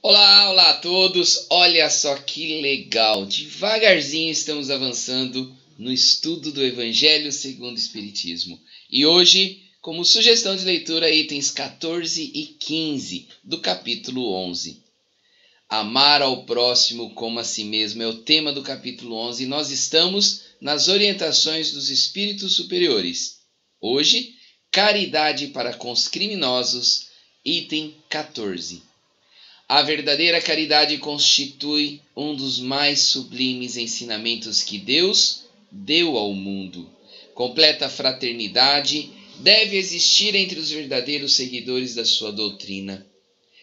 Olá, olá a todos! Olha só que legal! Devagarzinho estamos avançando no estudo do Evangelho segundo o Espiritismo. E hoje, como sugestão de leitura, itens 14 e 15 do capítulo 11. Amar ao próximo como a si mesmo é o tema do capítulo 11 e nós estamos nas orientações dos espíritos superiores. Hoje, caridade para com os criminosos, item 14. A verdadeira caridade constitui um dos mais sublimes ensinamentos que Deus deu ao mundo. Completa fraternidade deve existir entre os verdadeiros seguidores da sua doutrina.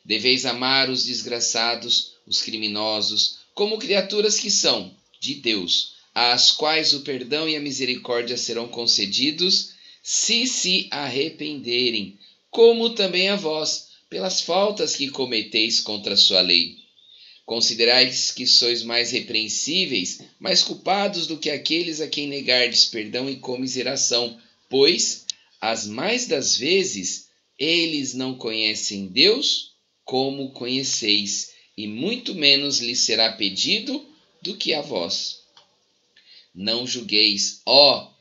Deveis amar os desgraçados, os criminosos, como criaturas que são, de Deus, às quais o perdão e a misericórdia serão concedidos, se arrependerem, como também a vós, pelas faltas que cometeis contra a sua lei. Considerais que sois mais repreensíveis, mais culpados do que aqueles a quem negardes perdão e comiseração, pois, as mais das vezes, eles não conhecem Deus como conheceis, e muito menos lhes será pedido do que a vós. Não julgueis,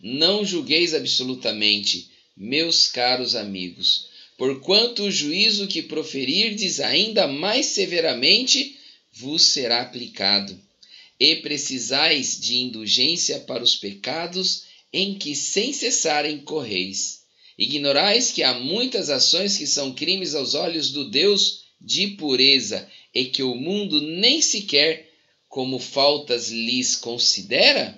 não julgueis absolutamente, meus caros amigos, porquanto o juízo que proferirdes ainda mais severamente vos será aplicado. E precisais de indulgência para os pecados em que sem cessar incorreis. Ignorais que há muitas ações que são crimes aos olhos do Deus de pureza e que o mundo nem sequer como faltas lhes considera?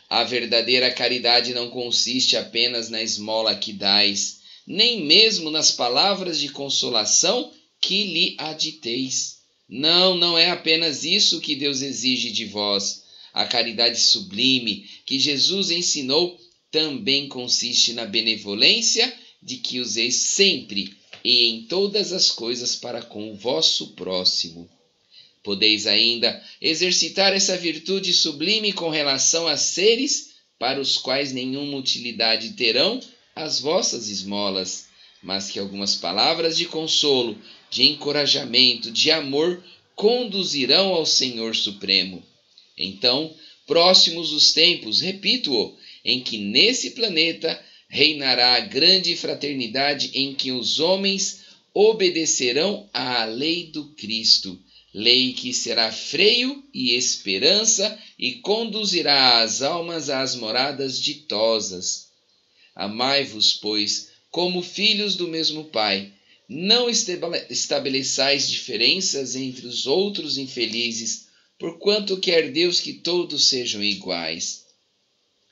A verdadeira caridade não consiste apenas na esmola que dais, nem mesmo nas palavras de consolação que lhe aditeis. Não é apenas isso que Deus exige de vós. A caridade sublime que Jesus ensinou também consiste na benevolência de que useis sempre e em todas as coisas para com o vosso próximo. Podeis ainda exercitar essa virtude sublime com relação a seres para os quais nenhuma utilidade terão as vossas esmolas, mas que algumas palavras de consolo, de encorajamento, de amor conduzirão ao Senhor Supremo. Então, próximos os tempos, repito-o, em que nesse planeta reinará a grande fraternidade em que os homens obedecerão à lei do Cristo, lei que será freio e esperança e conduzirá as almas às moradas ditosas. Amai-vos, pois, como filhos do mesmo Pai. Não estabeleçais diferenças entre os outros infelizes, porquanto quer Deus que todos sejam iguais.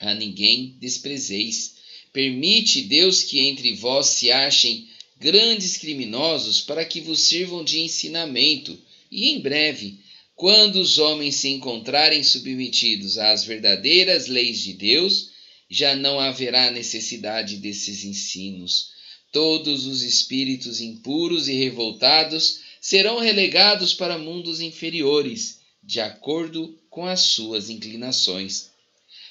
A ninguém desprezeis. Permite Deus que entre vós se achem grandes criminosos para que vos sirvam de ensinamento, e em breve, quando os homens se encontrarem submetidos às verdadeiras leis de Deus, já não haverá necessidade desses ensinos. Todos os espíritos impuros e revoltados serão relegados para mundos inferiores, de acordo com as suas inclinações.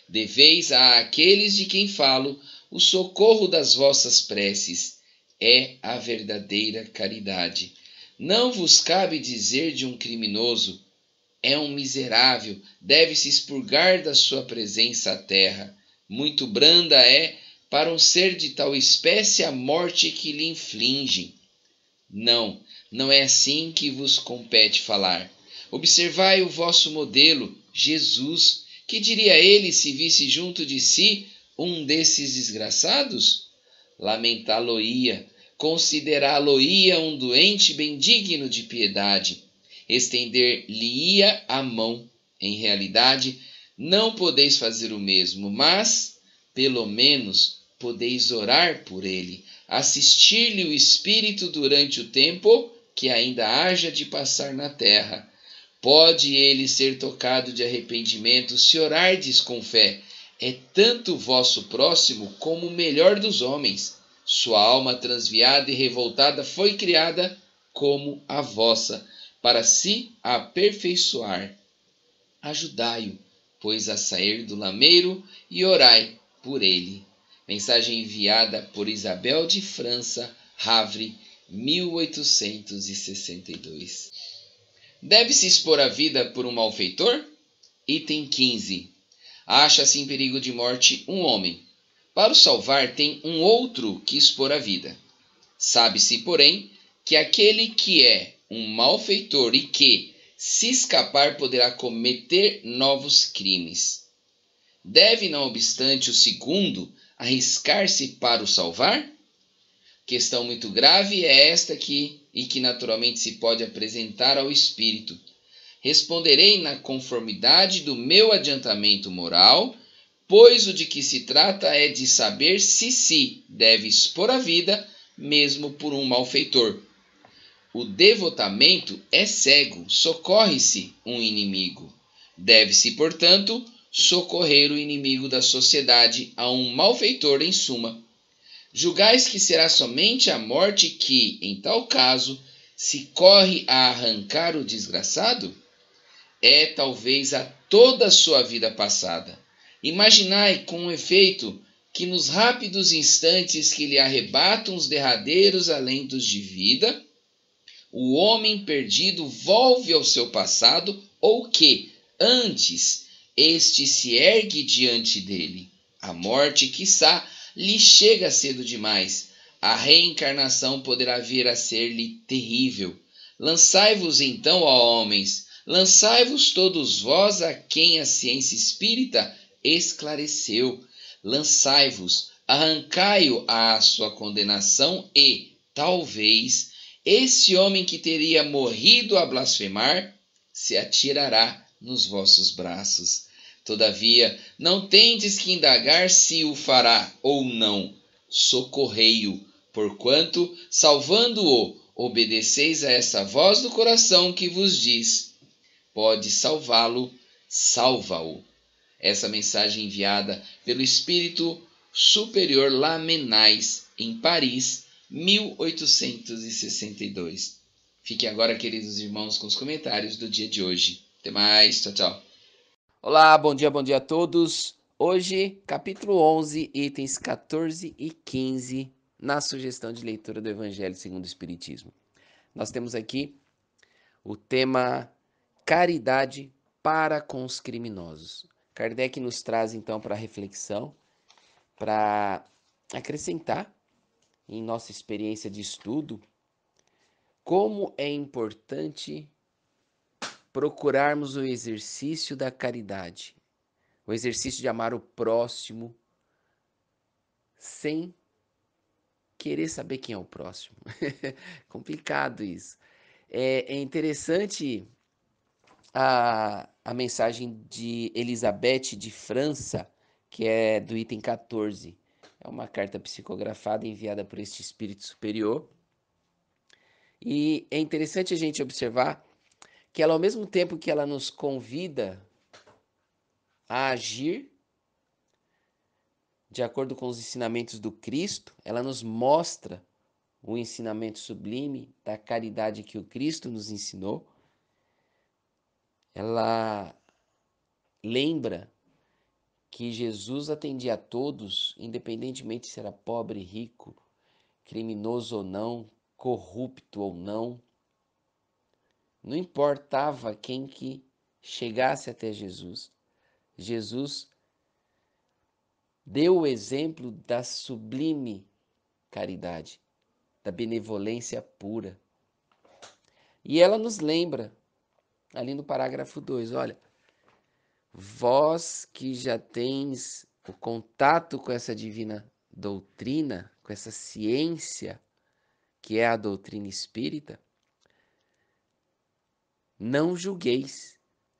Deveis a aqueles de quem falo o socorro das vossas preces. É a verdadeira caridade. Não vos cabe dizer de um criminoso: é um miserável, deve-se expurgar da sua presença a terra. Muito branda é, para um ser de tal espécie, a morte que lhe infligem. Não é assim que vos compete falar. Observai o vosso modelo, Jesus. Que diria ele se visse junto de si um desses desgraçados? Lamentá-lo-ia, considerá-lo-ia um doente bem digno de piedade, estender-lhe-ia a mão. Em realidade, não podeis fazer o mesmo, mas, pelo menos, podeis orar por ele, assistir-lhe o espírito durante o tempo que ainda haja de passar na terra. Pode ele ser tocado de arrependimento se orardes com fé. É tanto o vosso próximo como o melhor dos homens. Sua alma transviada e revoltada foi criada como a vossa, para se aperfeiçoar. Ajudai-o, pois, a sair do lameiro e orai por ele. Mensagem enviada por Isabel de França, Havre, 1862. Deve-se expor a vida por um malfeitor? Item 15. Acha-se em perigo de morte um homem. Para o salvar, tem um outro que expor a vida. Sabe-se, porém, que aquele que é um malfeitor e que, se escapar, poderá cometer novos crimes. Deve, não obstante, o segundo arriscar-se para o salvar? Questão muito grave é esta e que naturalmente se pode apresentar ao espírito. Responderei na conformidade do meu adiantamento moral, pois o de que se trata é de saber se deve expor a vida mesmo por um malfeitor. O devotamento é cego, socorre-se um inimigo. Deve-se, portanto, socorrer o inimigo da sociedade a um malfeitor em suma. Julgais que será somente a morte que, em tal caso, se corre a arrancar o desgraçado? É talvez a toda a sua vida passada. Imaginai com efeito que nos rápidos instantes que lhe arrebatam os derradeiros alentos de vida, o homem perdido volve ao seu passado, ou que, antes, este se ergue diante dele. A morte, quiçá, lhe chega cedo demais. A reencarnação poderá vir a ser-lhe terrível. Lançai-vos então, ó homens, lançai-vos todos vós a quem a ciência espírita esclareceu. Lançai-vos, arrancai-o à sua condenação e, talvez, esse homem que teria morrido a blasfemar se atirará nos vossos braços. Todavia, não tendes que indagar se o fará ou não. Socorrei-o, porquanto, salvando-o, obedeceis a essa voz do coração que vos diz: pode salvá-lo, salva-o. Essa mensagem enviada pelo Espírito Superior Lamennais, em Paris, 1862. Fiquem agora, queridos irmãos, com os comentários do dia de hoje. Até mais, tchau, tchau. Olá, bom dia a todos. Hoje, capítulo 11, itens 14 e 15, na sugestão de leitura do Evangelho segundo o Espiritismo. Nós temos aqui o tema caridade para com os criminosos. Kardec nos traz então para reflexão, para acrescentar em nossa experiência de estudo, como é importante procurarmos o exercício da caridade, o exercício de amar o próximo sem querer saber quem é o próximo. Complicado isso. É interessante a mensagem de Elizabeth de França, que é do item 14. É uma carta psicografada enviada por este espírito superior. E é interessante a gente observar que ela, ao mesmo tempo que ela nos convida a agir de acordo com os ensinamentos do Cristo, ela nos mostra o ensinamento sublime da caridade que o Cristo nos ensinou. Ela lembra que Jesus atendia a todos, independentemente se era pobre, rico, criminoso ou não, corrupto ou não. Não importava quem que chegasse até Jesus. Jesus deu o exemplo da sublime caridade, da benevolência pura. E ela nos lembra, ali no parágrafo 2, olha, vós que já tens o contato com essa divina doutrina, com essa ciência que é a doutrina espírita, não julgueis.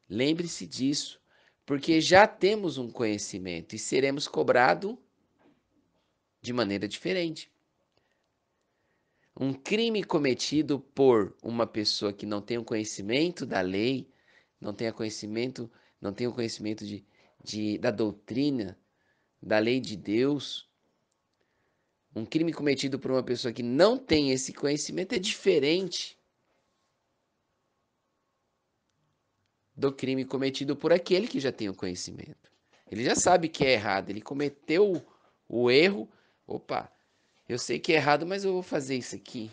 Lembre-se disso, porque já temos um conhecimento e seremos cobrados de maneira diferente. Um crime cometido por uma pessoa que não tem o conhecimento da lei, não tem o conhecimento da doutrina, da lei de Deus, um crime cometido por uma pessoa que não tem esse conhecimento é diferente do crime cometido por aquele que já tem o conhecimento. Ele já sabe que é errado, ele cometeu o erro. Opa, eu sei que é errado, mas eu vou fazer isso aqui.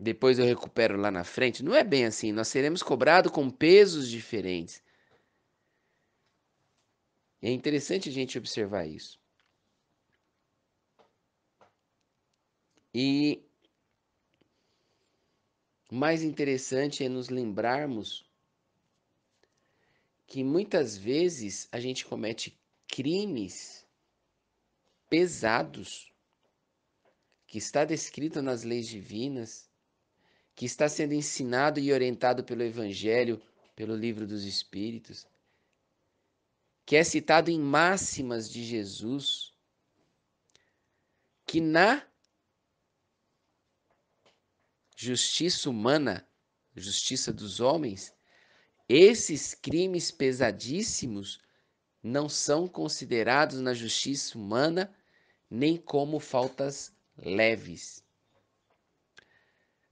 depois eu recupero lá na frente. Não é bem assim. Nós seremos cobrados com pesos diferentes. É interessante a gente observar isso. E o mais interessante é nos lembrarmos que muitas vezes a gente comete crimes pesados, que está descrito nas leis divinas, que está sendo ensinado e orientado pelo Evangelho, pelo Livro dos Espíritos, que é citado em máximas de Jesus, que na justiça humana, justiça dos homens, esses crimes pesadíssimos não são considerados na justiça humana nem como faltas leves.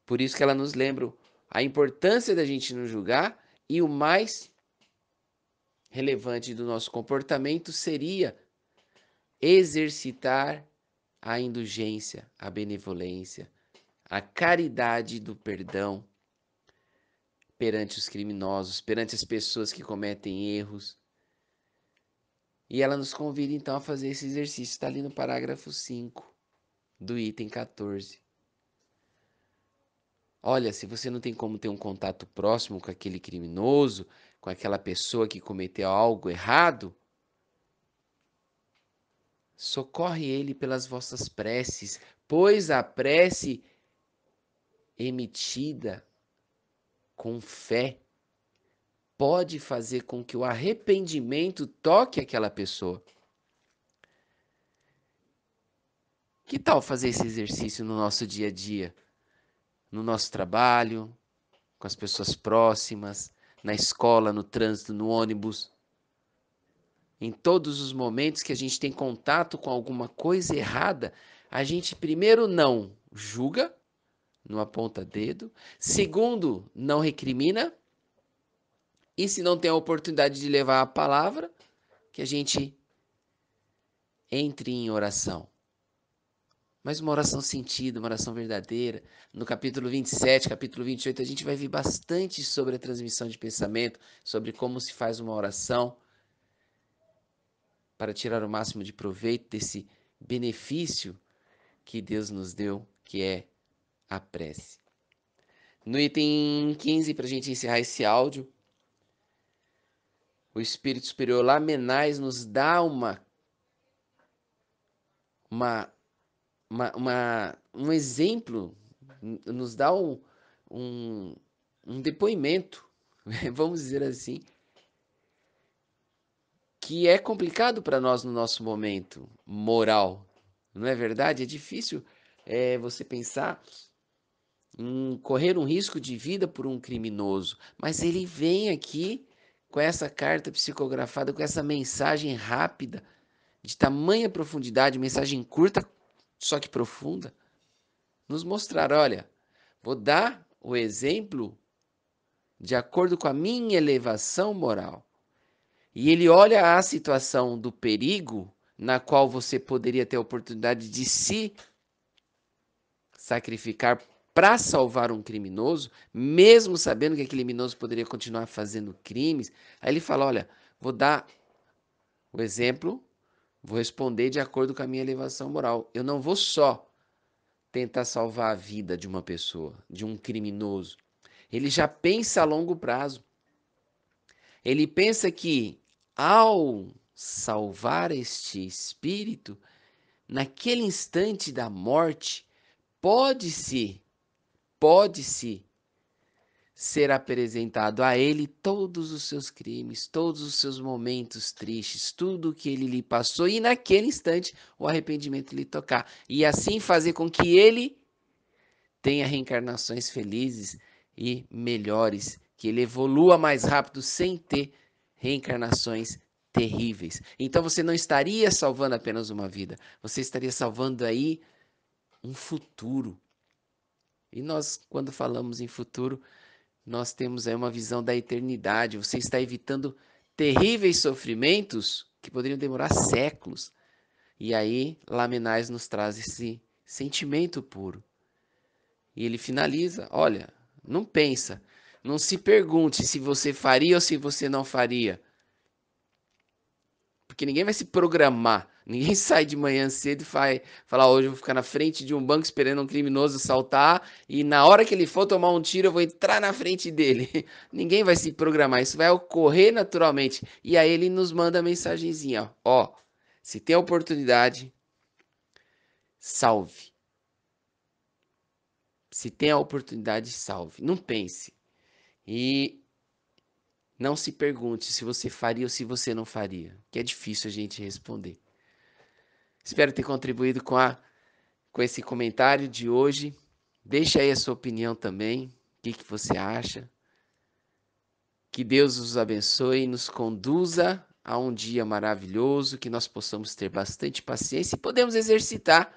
Por isso que ela nos lembra a importância da gente não julgar, e o mais relevante do nosso comportamento seria exercitar a indulgência, a benevolência, a caridade do perdão perante os criminosos, perante as pessoas que cometem erros. E ela nos convida então a fazer esse exercício. Está ali no parágrafo 5 do item 14. Olha, se você não tem como ter um contato próximo com aquele criminoso, com aquela pessoa que cometeu algo errado, socorre ele pelas vossas preces, pois a prece emitida com fé pode fazer com que o arrependimento toque aquela pessoa. Que tal fazer esse exercício no nosso dia a dia? No nosso trabalho, com as pessoas próximas, na escola, no trânsito, no ônibus. Em todos os momentos que a gente tem contato com alguma coisa errada, a gente primeiro não julga, não aponta dedo. Segundo, não recrimina. E se não tem a oportunidade de levar a palavra, que a gente entre em oração. Mas uma oração sentida, uma oração verdadeira. No capítulo 27, capítulo 28, a gente vai ver bastante sobre a transmissão de pensamento, sobre como se faz uma oração para tirar o máximo de proveito desse benefício que Deus nos deu, que é a prece. No item 15, para a gente encerrar esse áudio, o Espírito Superior Lamenais nos dá um exemplo, nos dá um depoimento, vamos dizer assim, que é complicado para nós no nosso momento moral. Não é verdade? É difícil você pensar em correr um risco de vida por um criminoso, mas ele vem aqui com essa carta psicografada, com essa mensagem rápida, de tamanha profundidade, mensagem curta, só que profunda, nos mostrar, olha, vou dar o exemplo de acordo com a minha elevação moral. E ele olha a situação do perigo na qual você poderia ter a oportunidade de se sacrificar para salvar um criminoso, mesmo sabendo que aquele criminoso poderia continuar fazendo crimes. Aí ele fala, olha, vou dar o exemplo, vou responder de acordo com a minha elevação moral. Eu não vou só tentar salvar a vida de uma pessoa, de um criminoso. Ele já pensa a longo prazo. Ele pensa que ao salvar este espírito, naquele instante da morte, pode-se ser apresentado a ele todos os seus crimes, todos os seus momentos tristes, tudo o que ele lhe passou, e naquele instante o arrependimento lhe tocar. E assim fazer com que ele tenha reencarnações felizes e melhores, que ele evolua mais rápido sem ter reencarnações terríveis. Então você não estaria salvando apenas uma vida, você estaria salvando aí um futuro. E nós, quando falamos em futuro, nós temos aí uma visão da eternidade. Você está evitando terríveis sofrimentos que poderiam demorar séculos. E aí, Lamenais nos traz esse sentimento puro E ele finaliza: olha, não pensa, não se pergunte se você faria ou se você não faria. Porque ninguém vai se programar. Ninguém sai de manhã cedo e falar: hoje eu vou ficar na frente de um banco esperando um criminoso assaltar e na hora que ele for tomar um tiro eu vou entrar na frente dele. Ninguém vai se programar. Isso vai ocorrer naturalmente. E aí ele nos manda a mensagenzinha: ó, se tem a oportunidade, salve. Se tem a oportunidade, salve. Não pense. E não se pergunte se você faria ou se você não faria, que é difícil a gente responder. Espero ter contribuído com esse comentário de hoje. Deixa aí a sua opinião também. O que você acha? Que Deus os abençoe e nos conduza a um dia maravilhoso, que nós possamos ter bastante paciência e podemos exercitar.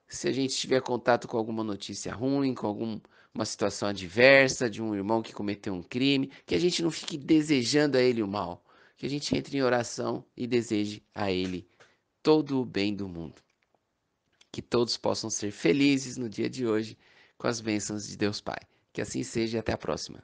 Se a gente tiver contato com alguma notícia ruim, com alguma situação adversa de um irmão que cometeu um crime, que a gente não fique desejando a ele o mal, que a gente entre em oração e deseje a ele todo o bem do mundo. Que todos possam ser felizes no dia de hoje com as bênçãos de Deus Pai. Que assim seja e até a próxima.